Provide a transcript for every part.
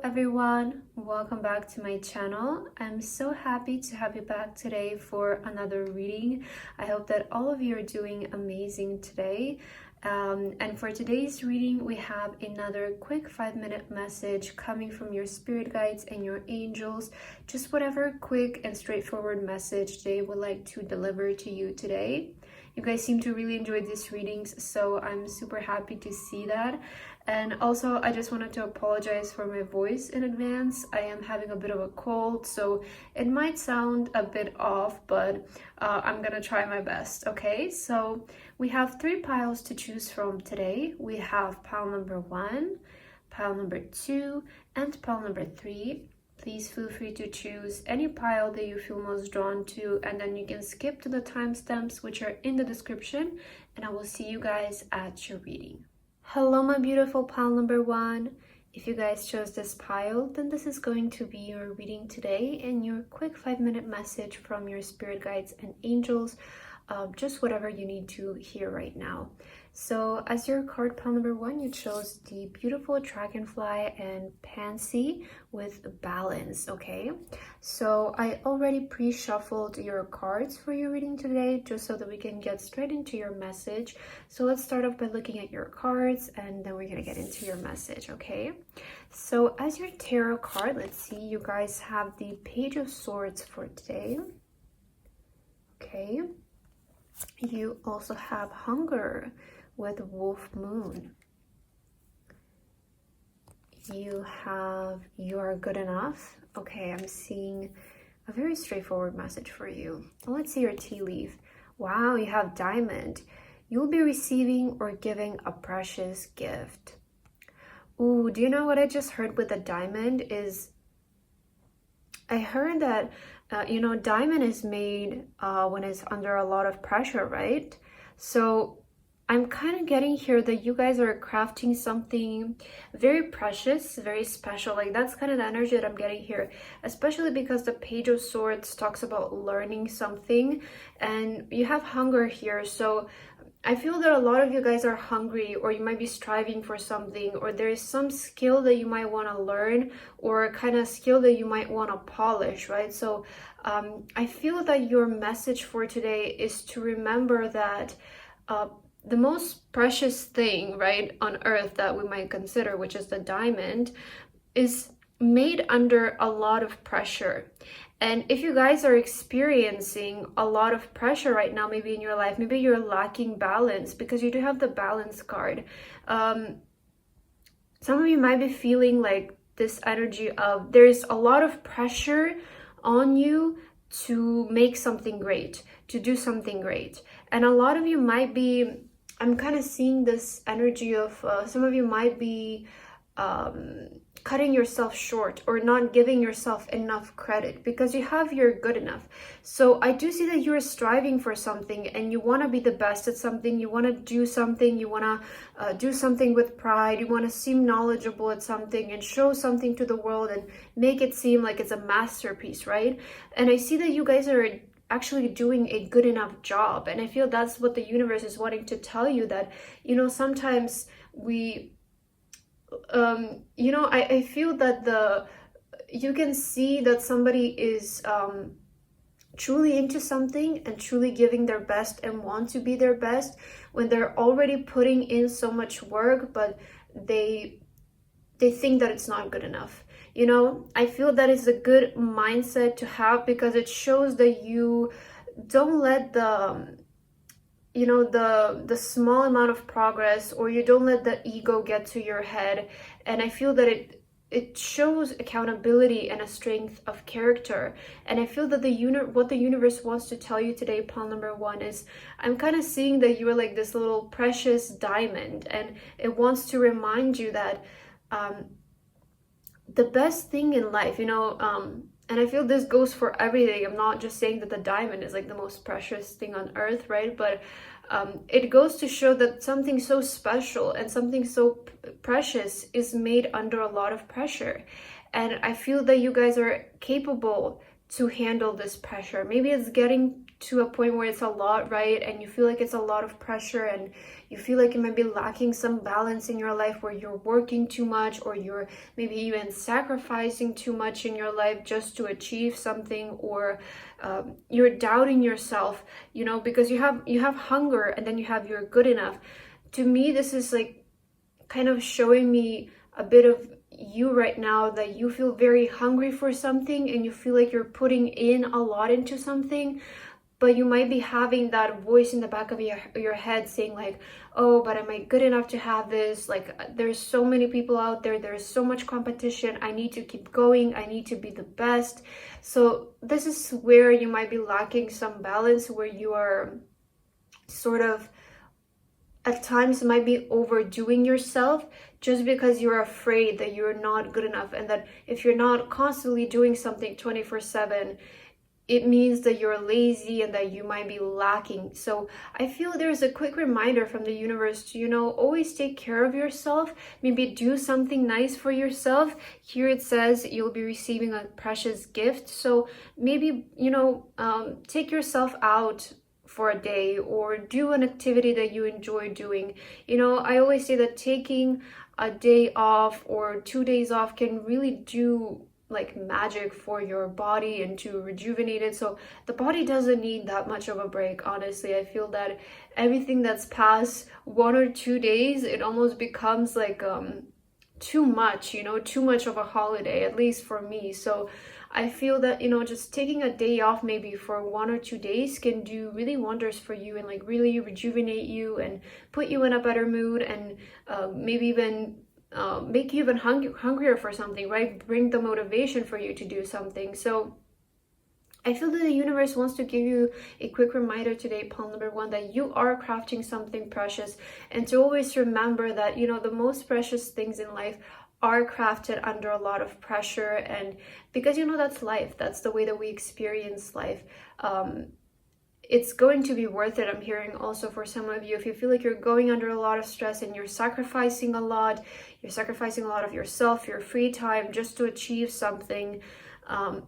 everyone, welcome back to my channel. I'm so happy to have you back today for another reading. I hope that all of you are doing amazing today. And for today's reading, we have another quick 5-minute message coming from your spirit guides and your angels. Just whatever quick and straightforward message they would like to deliver to you today. You guys seem to really enjoy these readings, so I'm super happy to see that. And also, I just wanted to apologize for my voice in advance. I am having a bit of a cold, so it might sound a bit off, but I'm gonna try my best, okay? So we have 3 piles to choose from today. We have pile number 1, pile number 2, and pile number 3. Please feel free to choose any pile that you feel most drawn to, and then you can skip to the timestamps which are in the description, and I will see you guys at your reading. Hello, my beautiful pile number 1. If you guys chose this pile, then this is going to be your reading today and your quick 5-minute message from your spirit guides and angels, just whatever you need to hear right now. So as your card pile number 1, you chose the beautiful dragonfly and pansy with balance, okay? So I already pre-shuffled your cards for your reading today, just so that we can get straight into your message. So let's start off by looking at your cards, and then we're gonna get into your message, okay? So as your tarot card, let's see, you guys have the Page of Swords for today, okay? You also have Hunger with Wolf Moon. You have You Are Good Enough. Okay, I'm seeing a very straightforward message for you. Let's see your tea leaf. Wow, you have Diamond. You'll be receiving or giving a precious gift. Ooh, do you know what I just heard with the diamond is, I heard that, diamond is made when it's under a lot of pressure, right? So I'm kind of getting here that you guys are crafting something very precious, very special. Like that's kind of the energy that I'm getting here, especially because the Page of Swords talks about learning something and you have hunger here. So I feel that a lot of you guys are hungry, or you might be striving for something, or there is some skill that you might want to learn, or kind of skill that you might want to polish, right? So I feel that your message for today is to remember that the most precious thing, right, on earth that we might consider, which is the diamond, is made under a lot of pressure. And if you guys are experiencing a lot of pressure right now, maybe in your life, maybe you're lacking balance, because you do have the balance card. Some of you might be feeling like this energy of there's a lot of pressure on you to make something great, to do something great. And a lot of you might be, I'm kind of seeing this energy of some of you might be cutting yourself short or not giving yourself enough credit because you have your good enough. So I do see that you're striving for something and you want to be the best at something. You want to do something. You want to do something with pride. You want to seem knowledgeable at something and show something to the world and make it seem like it's a masterpiece, right? And I see that you guys are actually doing a good enough job, and I feel that's what the universe is wanting to tell you, that sometimes we I feel that you can see that somebody is truly into something and truly giving their best and want to be their best when they're already putting in so much work, but they think that it's not good enough. I feel that is a good mindset to have, because it shows that you don't let the small amount of progress, or you don't let the ego get to your head. And I feel that it shows accountability and a strength of character. And I feel that what the universe wants to tell you today, pile number 1, is I'm kind of seeing that you're like this little precious diamond, and it wants to remind you that the best thing in life, and I feel this goes for everything. I'm not just saying that the diamond is like the most precious thing on earth, right? But it goes to show that something so special and something so precious is made under a lot of pressure. And I feel that you guys are capable to handle this pressure. Maybe it's getting to a point where it's a lot, right? And you feel like it's a lot of pressure, and you feel like you might be lacking some balance in your life, where you're working too much, or you're maybe even sacrificing too much in your life just to achieve something, or you're doubting yourself, you know, because you have hunger, and then you have you're good enough. To me, this is like kind of showing me a bit of you right now, that you feel very hungry for something, and you feel like you're putting in a lot into something, but you might be having that voice in the back of your head saying like, oh, but am I good enough to have this? Like, there's so many people out there, there's so much competition, I need to keep going, I need to be the best. So this is where you might be lacking some balance, where you are sort of at times might be overdoing yourself, just because you're afraid that you're not good enough, and that if you're not constantly doing something 24/7, it means that you're lazy and that you might be lacking. So I feel there's a quick reminder from the universe to, you know, always take care of yourself. Maybe do something nice for yourself. Here it says you'll be receiving a precious gift. So maybe, you know, take yourself out for a day, or do an activity that you enjoy doing. You know, I always say that taking a day off or 2 days off can really do like magic for your body and to rejuvenate it. So the body doesn't need that much of a break. Honestly, I feel that everything that's past 1 or 2 days, it almost becomes like too much, you know, too much of a holiday, at least for me. So I feel that, you know, just taking a day off maybe for 1 or 2 days can do really wonders for you, and like really rejuvenate you and put you in a better mood, and maybe even make you even hungrier for something, right? Bring the motivation for you to do something. So I feel that the universe wants to give you a quick reminder today, pile number one, that you are crafting something precious, and to always remember that, you know, the most precious things in life are crafted under a lot of pressure. And because, you know, that's life, that's the way that we experience life. It's going to be worth it. I'm hearing also for some of you, if you feel like you're going under a lot of stress and you're sacrificing a lot of yourself, your free time, just to achieve something,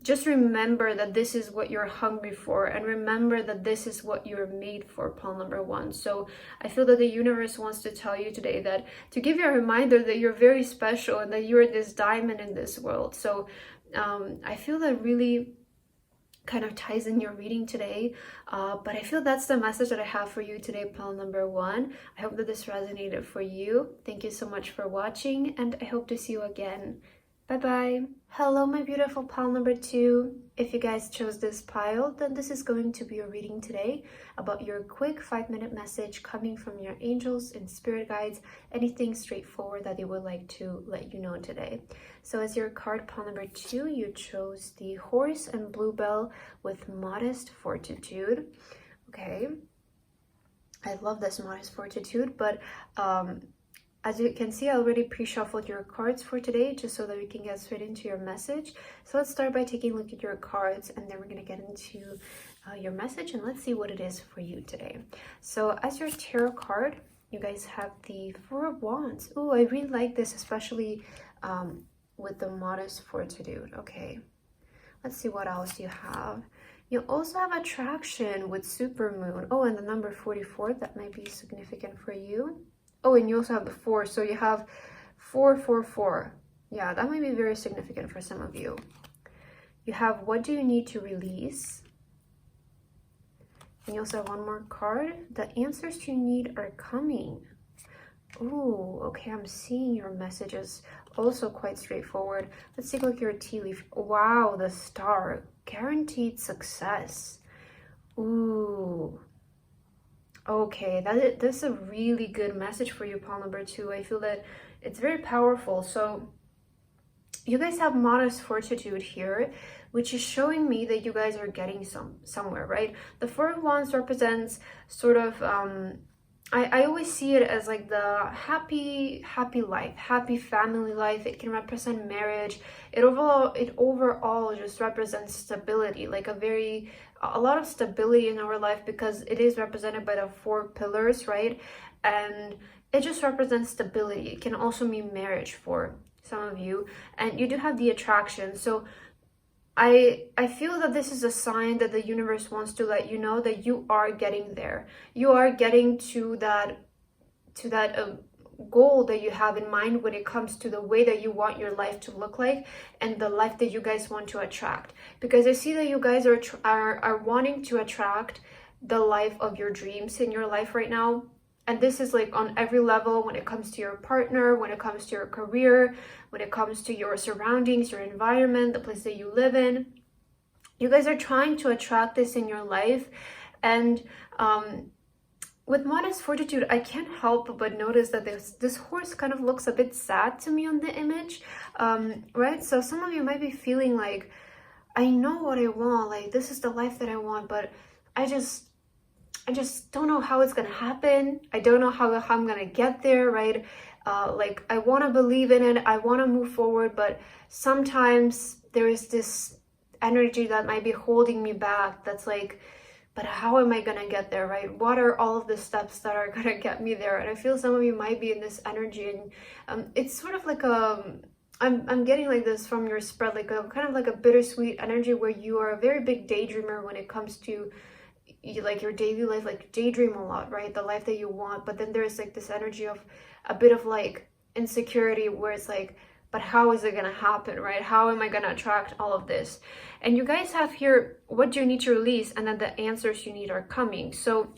just remember that this is what you're hungry for, and remember that this is what you're made for, pile number one. So I feel that the universe wants to tell you today, that to give you a reminder that you're very special, and that you're this diamond in this world. So I feel that really kind of ties in your reading today, but I feel that's the message that I have for you today, pile number one. I hope that this resonated for you. Thank you so much for watching, and I hope to see you again. Bye bye. Hello, my beautiful pile number two. If you guys chose this pile, then this is going to be your reading today about your quick 5-minute message coming from your angels and spirit guides, anything straightforward that they would like to let you know today. So as your card, pile number two, you chose the horse and bluebell with modest fortitude. Okay, I love this modest fortitude, but as you can see, I already pre-shuffled your cards for today, just so that we can get straight into your message. So let's start by taking a look at your cards, and then we're going to get into your message, and let's see what it is for you today. So as your tarot card, you guys have the Four of Wands. Oh, I really like this, especially with the modest fortitude. Okay, let's see what else you have. You also have attraction with supermoon. Oh, and the number 44, that might be significant for you. Oh, and you also have the 4, so you have 444. Yeah, that might be very significant for some of you. You have what do you need to release? And you also have one more card. The answers you need are coming. Oh, okay, I'm seeing your messages also quite straightforward. Let's take a look at your tea leaf. Wow, the star. Guaranteed success. Ooh. Okay, that's a really good message for you, pile number two. I feel that it's very powerful. So you guys have modest fortitude here, which is showing me that you guys are getting somewhere, right? The Four of Wands represents sort of I always see it as like the happy life, happy family life. It can represent marriage. It overall just represents stability, like a lot of stability in our life, because it is represented by the 4 pillars, right? And it just represents stability. It can also mean marriage for some of you, and you do have the attraction. So I feel that this is a sign that the universe wants to let you know that you are getting there. You are getting to that goal that you have in mind when it comes to the way that you want your life to look like and the life that you guys want to attract. Because I see that you guys are wanting to attract the life of your dreams in your life right now. And this is like on every level, when it comes to your partner, when it comes to your career, when it comes to your surroundings, your environment, the place that you live in. You guys are trying to attract this in your life. And with modest fortitude, I can't help but notice that this horse kind of looks a bit sad to me on the image, right? So some of you might be feeling like, I know what I want, like this is the life that I want, but I just don't know how it's gonna happen. I don't know how I'm gonna get there, right? Like I want to believe in it, I want to move forward, but sometimes there is this energy that might be holding me back. That's like, but how am I gonna get there, right? What are all of the steps that are gonna get me there? And I feel some of you might be in this energy, and it's sort of like I'm getting like this from your spread, like a kind of like a bittersweet energy where you are a very big daydreamer when it comes to like your daily life, like daydream a lot, right? The life that you want, but then there's like this energy of a bit of like insecurity where it's like, but how is it gonna happen, right? How am I gonna attract all of this? And you guys have here, what do you need to release? And then the answers you need are coming. So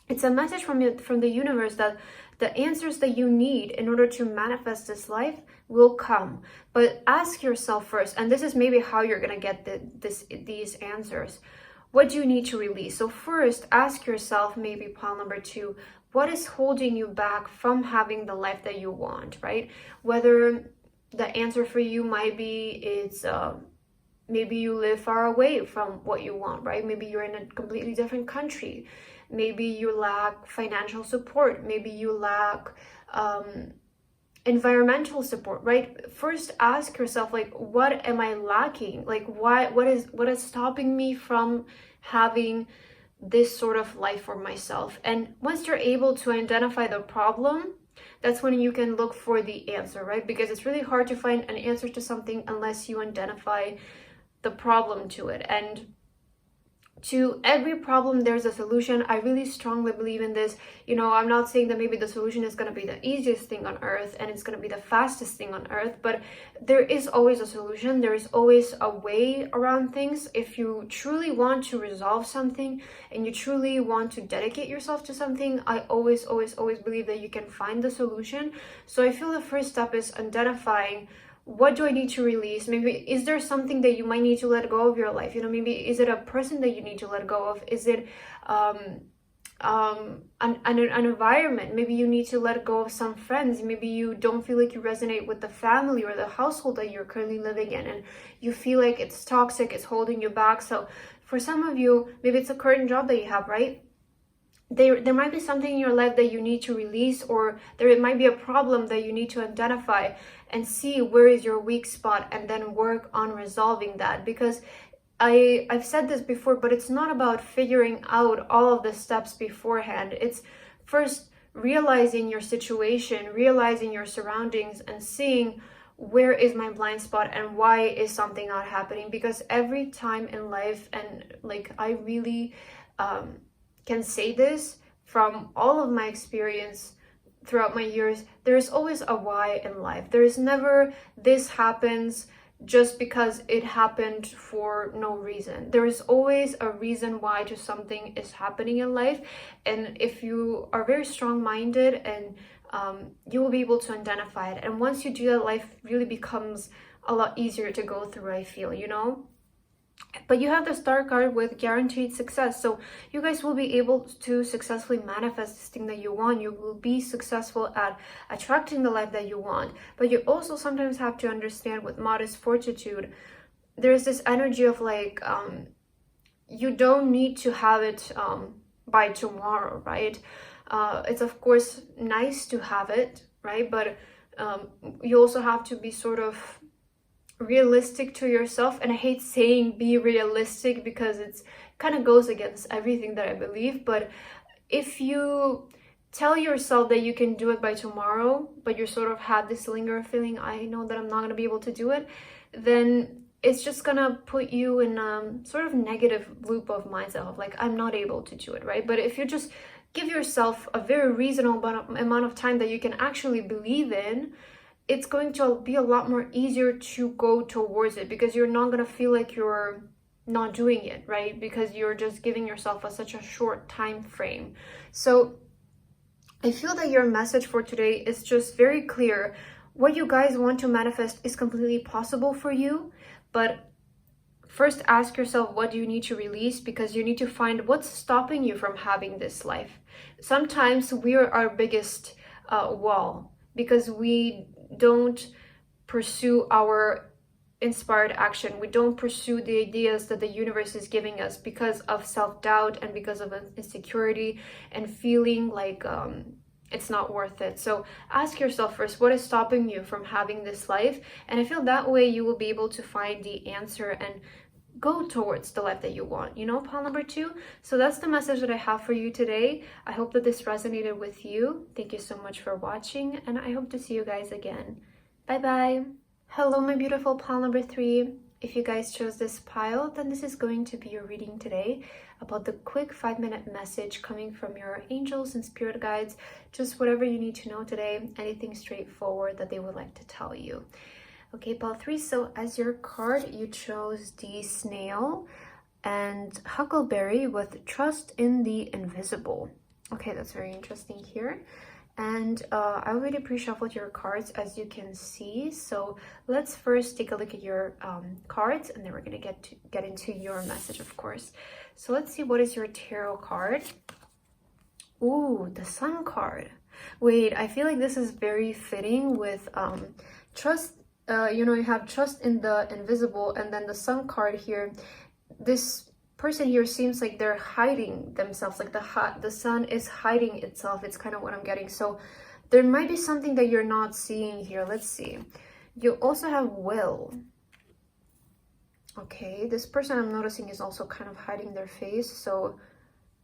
it's a message from the universe that the answers that you need in order to manifest this life will come. But ask yourself first, and this is maybe how you're gonna get these answers. What do you need to release? So first, ask yourself, maybe pile number 2, what is holding you back from having the life that you want, right? Whether the answer for you might be it's maybe you live far away from what you want, right? Maybe you're in a completely different country. Maybe you lack financial support. Maybe you lack environmental support, right? First ask yourself, like, what am I lacking? Like, what is stopping me from having this sort of life for myself? And once you're able to identify the problem, that's when you can look for the answer, right? Because it's really hard to find an answer to something unless you identify the problem to it. And to every problem there's a solution. I really strongly believe in this. You know, I'm not saying that maybe the solution is going to be the easiest thing on earth and it's going to be the fastest thing on earth, but there is always a solution. There is always a way around things. If you truly want to resolve something and you truly want to dedicate yourself to something, I always believe that you can find the solution. So I feel the first step is identifying, what do I need to release? Maybe is there something that you might need to let go of your life? You know, maybe is it a person that you need to let go of? Is it an environment? Maybe you need to let go of some friends. Maybe you don't feel like you resonate with the family or the household that you're currently living in, and you feel like it's toxic, it's holding you back. So for some of you, maybe it's a current job that you have, right? There might be something in your life that you need to release, or there might be a problem that you need to identify and see where is your weak spot and then work on resolving that. Because I've said this before, but it's not about figuring out all of the steps beforehand. It's first realizing your situation, realizing your surroundings, and seeing where is my blind spot and why is something not happening. Because every time in life, and like I really can say this from all of my experience throughout my years, there is always a why in life. There is never this happens just because it happened for no reason. There is always a reason why to something is happening in life. And if you are very strong-minded, and you will be able to identify it. And once you do that, life really becomes a lot easier to go through, I feel, you know? But you have the star card with guaranteed success. So you guys will be able to successfully manifest this thing that you want. You will be successful at attracting the life that you want. But you also sometimes have to understand, with modest fortitude, there's this energy of like, you don't need to have it by tomorrow, right? It's of course nice to have it, right? But you also have to be sort of realistic to yourself. And I hate saying be realistic because it's kind of goes against everything that I believe. But if you tell yourself that you can do it by tomorrow, but you sort of have this lingering feeling, I know that I'm not going to be able to do it, then it's just gonna put you in a sort of negative loop of mindset of like, I'm not able to do it, right? But if you just give yourself a very reasonable amount of time that you can actually believe in, it's going to be a lot more easier to go towards it, because you're not going to feel like you're not doing it, right? Because you're just giving yourself such a short time frame. So I feel that your message for today is just very clear. What you guys want to manifest is completely possible for you, but first ask yourself, what do you need to release? Because you need to find what's stopping you from having this life. Sometimes we're our biggest wall, because we don't pursue our inspired action. We don't pursue the ideas that the universe is giving us because of self-doubt and because of insecurity and feeling like it's not worth it. So ask yourself first, what is stopping you from having this life? And I feel that way you will be able to find the answer and go towards the life that you want, you know, pile number 2. So that's the message that I have for you today. I hope that this resonated with you. Thank you so much for watching, and I hope to see you guys again. Bye bye. Hello, my beautiful pile number 3. If you guys chose this pile, then this is going to be your reading today about the quick 5-minute message coming from your angels and spirit guides. Just whatever you need to know today, anything straightforward that they would like to tell you. Okay, pile 3, so as your card, you chose the snail and huckleberry with trust in the invisible. Okay, that's very interesting here. And I already pre-shuffled your cards, as you can see. So let's first take a look at your cards, and then we're gonna get into your message, of course. So let's see, what is your tarot card? Ooh, the Sun card. Wait, I feel like this is very fitting with trust. You know, you have trust in the invisible, and then the Sun card here. This person here seems like they're hiding themselves, like the sun is hiding itself. It's kind of what I'm getting. So there might be something that you're not seeing here. Let's see. You also have will. Okay, this person I'm noticing is also kind of hiding their face, so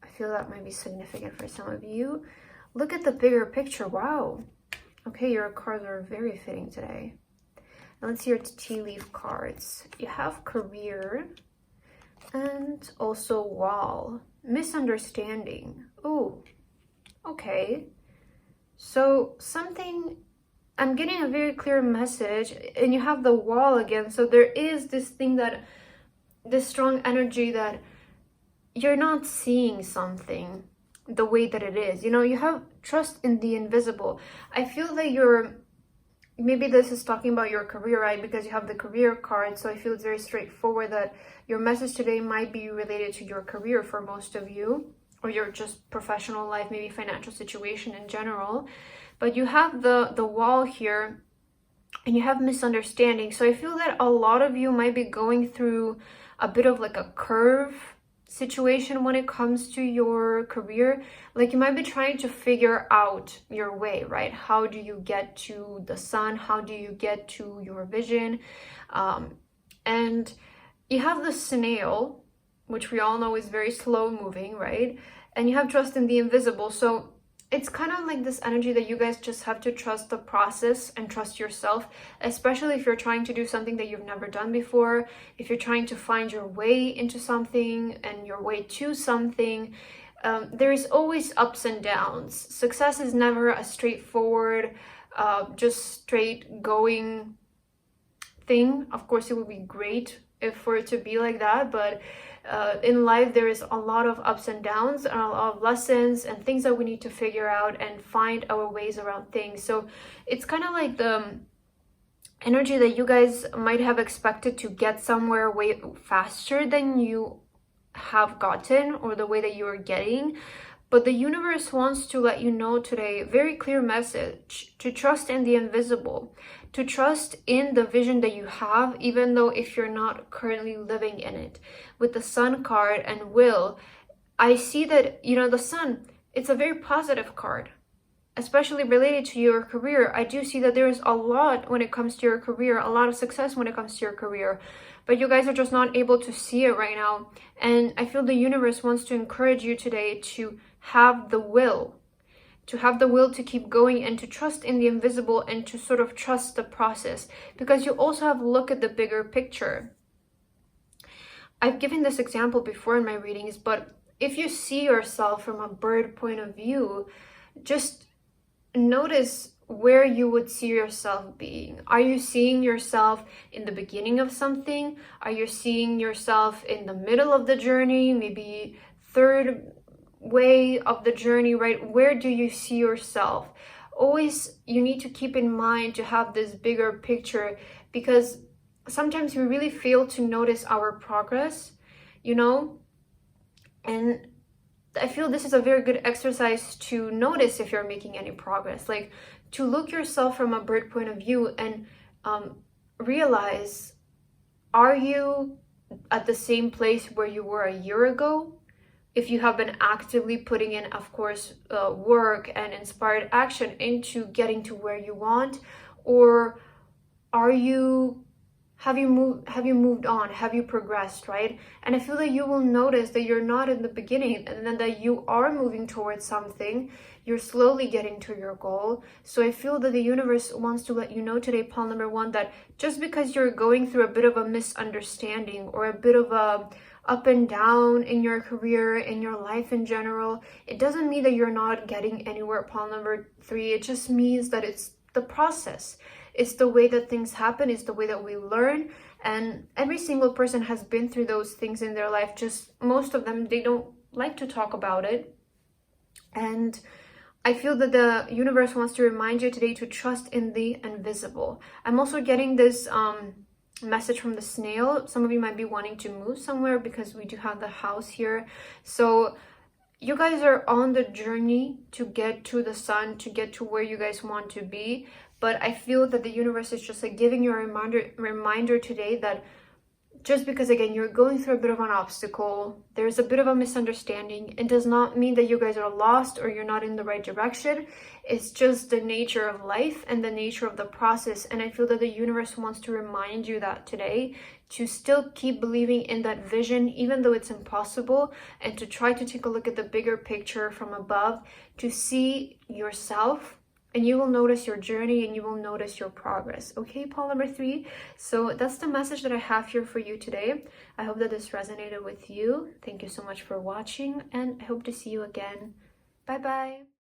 I feel that might be significant for some of you. Look at the bigger picture. Wow. Okay, your cards are very fitting today. Let's see your tea leaf cards. You have career and also wall. Misunderstanding. Oh, okay. So something, I'm getting a very clear message, and you have the wall again. So there is this thing that, this strong energy that you're not seeing something the way that it is. You know, you have trust in the invisible. I feel that you're, maybe this is talking about your career, right? Because you have the career card. So I feel it's very straightforward that your message today might be related to your career for most of you, or your just professional life, maybe financial situation in general. But you have the wall here, and you have misunderstanding. So I feel that a lot of you might be going through a bit of like a curve situation when it comes to your career. Like you might be trying to figure out your way, right? How do you get to the sun? How do you get to your vision? And you have the snail, which we all know is very slow moving, right? And you have trust in the invisible. So it's kind of like this energy that you guys just have to trust the process and trust yourself, especially if you're trying to do something that you've never done before, if you're trying to find your way into something and your way to something. There's always ups and downs. Success is never a straightforward, just straight going thing. Of course, it would be great if for it to be like that, but in life there is a lot of ups and downs and a lot of lessons and things that we need to figure out and find our ways around things. So it's kind of like the energy that you guys might have expected to get somewhere way faster than you have gotten, or the way that you are getting. But the universe wants to let you know today, very clear message, to trust in the invisible, to trust in the vision that you have, even though if you're not currently living in it. With the Sun card and will, I see that, you know, the Sun, it's a very positive card, especially related to your career. I do see that there is a lot when it comes to your career, a lot of success when it comes to your career, but you guys are just not able to see it right now. And I feel the universe wants to encourage you today to have the will, to keep going and to trust in the invisible and to sort of trust the process, because you also have to look at the bigger picture. I've given this example before in my readings, but if you see yourself from a bird point of view, just notice where you would see yourself being. Are you seeing yourself in the beginning of something? Are you seeing yourself in the middle of the journey, maybe third way of the journey, right? Where do you see yourself? Always, you need to keep in mind to have this bigger picture, because sometimes we really fail to notice our progress, you know? And I feel this is a very good exercise to notice if you're making any progress, like to look yourself from a bird point of view and realize, are you at the same place where you were a year ago? If you have been actively putting in, of course, work and inspired action into getting to where you want, or have you moved on? Have you progressed, right? And I feel that you will notice that you're not in the beginning, and then that you are moving towards something. You're slowly getting to your goal. So I feel that the universe wants to let you know today, pile number one, that just because you're going through a bit of a misunderstanding or a bit of a up and down in your career, in your life in general, it doesn't mean that you're not getting anywhere, pile number three. It just means that it's the process. It's the way that things happen. It's the way that we learn. And every single person has been through those things in their life. Just most of them, they don't like to talk about it. And I feel that the universe wants to remind you today to trust in the invisible. I'm also getting this message from the snail. Some of you might be wanting to move somewhere because we do have the house here. So you guys are on the journey to get to the sun, to get to where you guys want to be. But I feel that the universe is just like giving you a reminder today that just because, again, you're going through a bit of an obstacle, there's a bit of a misunderstanding, it does not mean that you guys are lost or you're not in the right direction. It's just the nature of life and the nature of the process. And I feel that the universe wants to remind you that today, to still keep believing in that vision, even though it's impossible, and to try to take a look at the bigger picture from above, to see yourself. And you will notice your journey and you will notice your progress. Okay, pile number three. So that's the message that I have here for you today. I hope that this resonated with you. Thank you so much for watching, and I hope to see you again. Bye-bye.